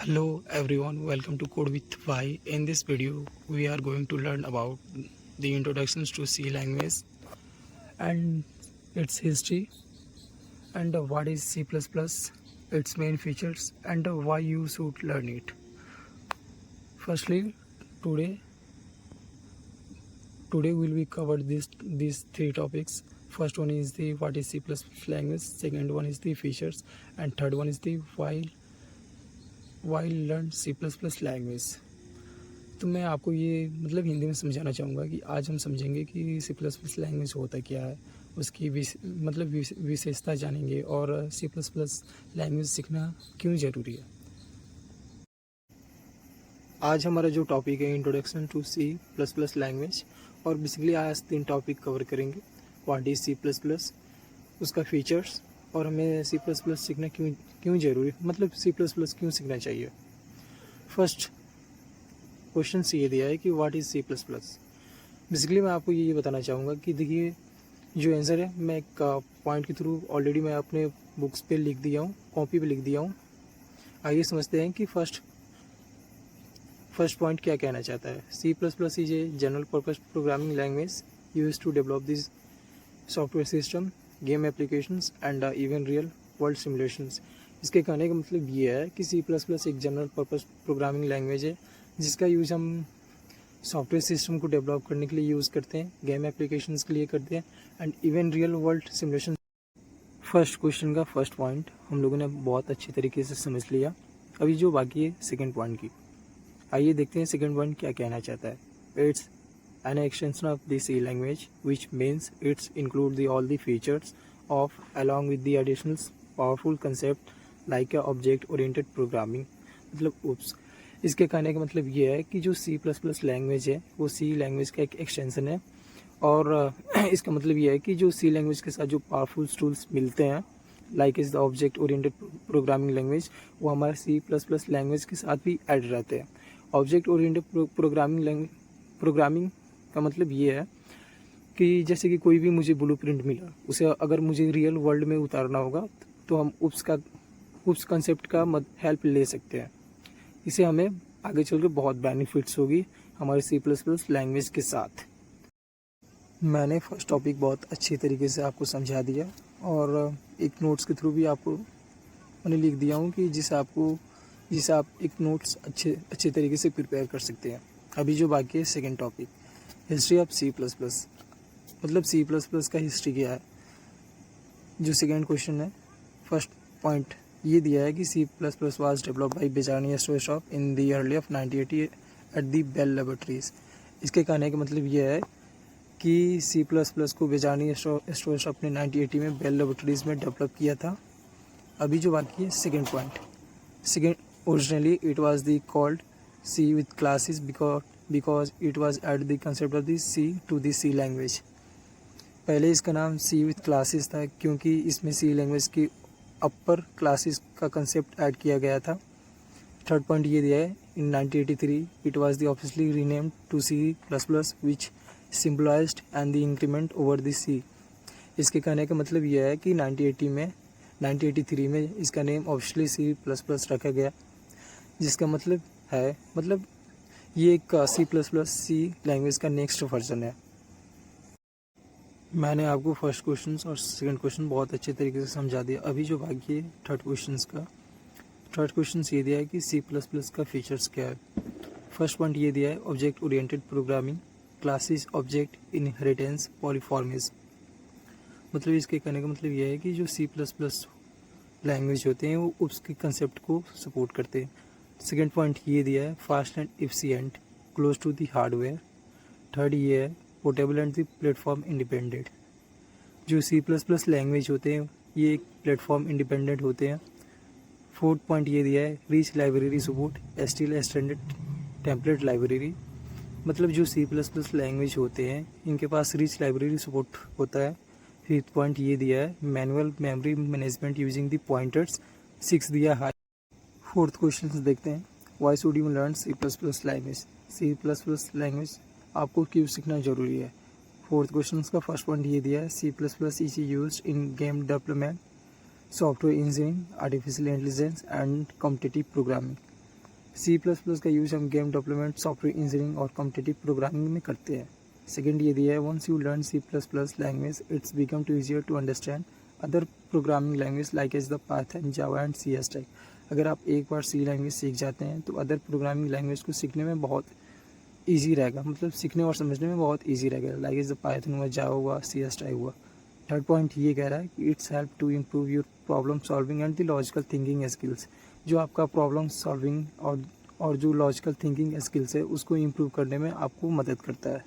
Hello everyone, welcome to Code with Y. In this video, we are going to learn about the introductions to C language and its history and what is C++, its main features and why you should learn it. Firstly, today we will be covered these three topics. First one is the what is C++ language, second one is the features, and third one is the why learn C++ language. तो मैं आपको ये हिंदी में समझाना चाहूँगा कि आज हम समझेंगे कि सी प्लस प्लस लैंग्वेज होता क्या है, उसकी विशेषता जानेंगे और सी प्लस प्लस लैंग्वेज सीखना क्यों ज़रूरी है। आज हमारा जो टॉपिक है introduction to C plus plus language, और बेसिकली आज 3 टॉपिक कवर करेंगे। What is C plus plus, उसका फीचर्स, और हमें सी प्लस प्लस सीखना क्यों ज़रूरी, सी प्लस प्लस क्यों सीखना चाहिए। फर्स्ट क्वेश्चन ये दिया है कि what is C plus plus. Basically मैं आपको ये बताना चाहूँगा कि देखिए जो आंसर है मैं एक पॉइंट के थ्रू ऑलरेडी मैं अपने बुक्स पे लिख दिया हूँ, कॉपी पे लिख दिया हूँ। आइए समझते हैं कि फर्स्ट पॉइंट क्या कहना चाहता है। C plus plus is a general purpose programming language use to develop this software system, game applications and even real world simulations. इसके कहने का मतलब ये है कि सी प्लस प्लस एक जनरल पर्पज प्रोग्रामिंग लैंग्वेज है जिसका यूज़ हम सॉफ्टवेयर सिस्टम को डेवलप करने के लिए यूज़ करते हैं, गेम एप्लीकेशंस के लिए करते हैं and even real world simulation. First question का फर्स्ट पॉइंट हम लोगों ने बहुत अच्छी तरीके से समझ लिया। अभी जो बाकी है सेकंड पॉइंट की, आइए देखते हैं सेकंड पॉइंट क्या कहना चाहता है। It's an extension of the C language which means it's include the all the features of along with the additional powerful concept like object oriented programming. इसके कहने का मतलब ये है कि जो सी प्लस प्लस लैंग्वेज है वो सी लैंग्वेज का एक एक्सटेंशन है, और इसका मतलब ये है कि जो सी लैंग्वेज के साथ जो पावरफुल टूल्स मिलते हैं like is the object oriented programming language, वो हमारे सी प्लस प्लस लैंग्वेज के साथ भी ऐड रहते हैं। ऑब्जेक्ट ओरिएंटेड प्रोग्रामिंग का मतलब ये है कि जैसे कि कोई भी मुझे ब्लूप्रिंट मिला, उसे अगर मुझे रियल वर्ल्ड में उतारना होगा तो हम उस कंसेप्ट का हेल्प ले सकते हैं। इसे हमें आगे चल के बहुत बेनिफिट्स होगी हमारे सी प्लस प्लस लैंग्वेज के साथ। मैंने फर्स्ट टॉपिक बहुत अच्छी तरीके से आपको समझा दिया, और एक नोट्स के थ्रू भी आपको मैंने लिख दिया हूँ कि जिसे आप एक नोट्स अच्छे तरीके से प्रिपेयर कर सकते हैं। अभी जो बाकी है second topic, history of C plus plus, C plus plus का हिस्ट्री क्या है। जो सेकेंड क्वेश्चन है, फर्स्ट पॉइंट ये दिया है कि C plus plus was develop by Bjarne Stroustrup in the early of 1980 at the Bell laboratories. इसके कहने का मतलब ये है कि सी प्लस प्लस को बेजानी स्टोएशॉप ने 1980 में बेल लेबोरेटरीज में डेवलप किया था। अभी जो बाकी है second point, originally it was the called C with classes because it was add the concept of the C to the C language. पहले इसका नाम सी विथ क्लासेस था क्योंकि इसमें सी लैंग्वेज की अपर क्लासेस का कंसेप्ट ऐड किया गया था। थर्ड पॉइंट ये दिया है, in 1983 it was the officially renamed to C plus plus which symbolized and the increment over the C. इसके कहने का मतलब यह है कि 1983 में इसका name officially C plus plus रखा गया, जिसका मतलब ये एक C plus plus C language का नेक्स्ट वर्जन है। मैंने आपको फर्स्ट क्वेश्चन और सेकंड क्वेश्चन बहुत अच्छे तरीके से समझा दिया। अभी जो बाकी है थर्ड क्वेश्चन ये दिया है कि सी प्लस प्लस का फीचर्स क्या है। फर्स्ट पॉइंट ये दिया है, object oriented programming, classes, object inheritance, polymorphism. इसके कहने का मतलब ये है कि जो सी प्लस प्लस लैंग्वेज होते हैं वो उसके कंसेप्ट को सपोर्ट करते हैं। सेकेंड पॉइंट ये दिया है, fast and efficient, close to the hardware. Third ये है, portable and the platform independent. जो सी प्लस प्लस लैंग्वेज होते हैं ये एक प्लेटफॉर्म इंडिपेंडेंट होते हैं। फोर्थ पॉइंट ये दिया है, rich library support, STL standard template library. जो सी प्लस प्लस लैंग्वेज होते हैं इनके पास रिच लाइब्रेरी सपोर्ट होता है। फिफ्थ पॉइंट ये दिया है, manual memory management using the pointers. Six दिया है। फोर्थ क्वेश्चन देखते हैं, why should you learn C plus plus language. C plus plus language आपको क्यों सीखना जरूरी है। फोर्थ क्वेश्चन का फर्स्ट पॉइंट ये दिया है, C plus plus is use in game development, software engineering, artificial intelligence and competitive programming. C++ का यूज़ हम गेम डेवलपमेंट, सॉफ्टवेयर इंजीनियरिंग और कॉम्पिटिटिव प्रोग्रामिंग में करते हैं। सेकेंड ये दिया है, once you learn C++ language it's become to easier to understand other programming language like as the Python, Java and CS type. अगर आप एक बार C लैंग्वेज सीख जाते हैं तो अदर प्रोग्रामिंग लैंग्वेज को सीखने में बहुत ईजी रहेगा, मतलब सीखने और समझने में बहुत ईजी रहेगा, लाइक एज द पाइथन हुआ, जावा हुआ, CS टाइप हुआ। थर्ड पॉइंट ये कह रहा है कि it's help to improve your problem solving and the logical thinking skills. जो आपका प्रॉब्लम सॉल्विंग और जो लॉजिकल थिंकिंग स्किल्स है उसको इम्प्रूव करने में आपको मदद करता है।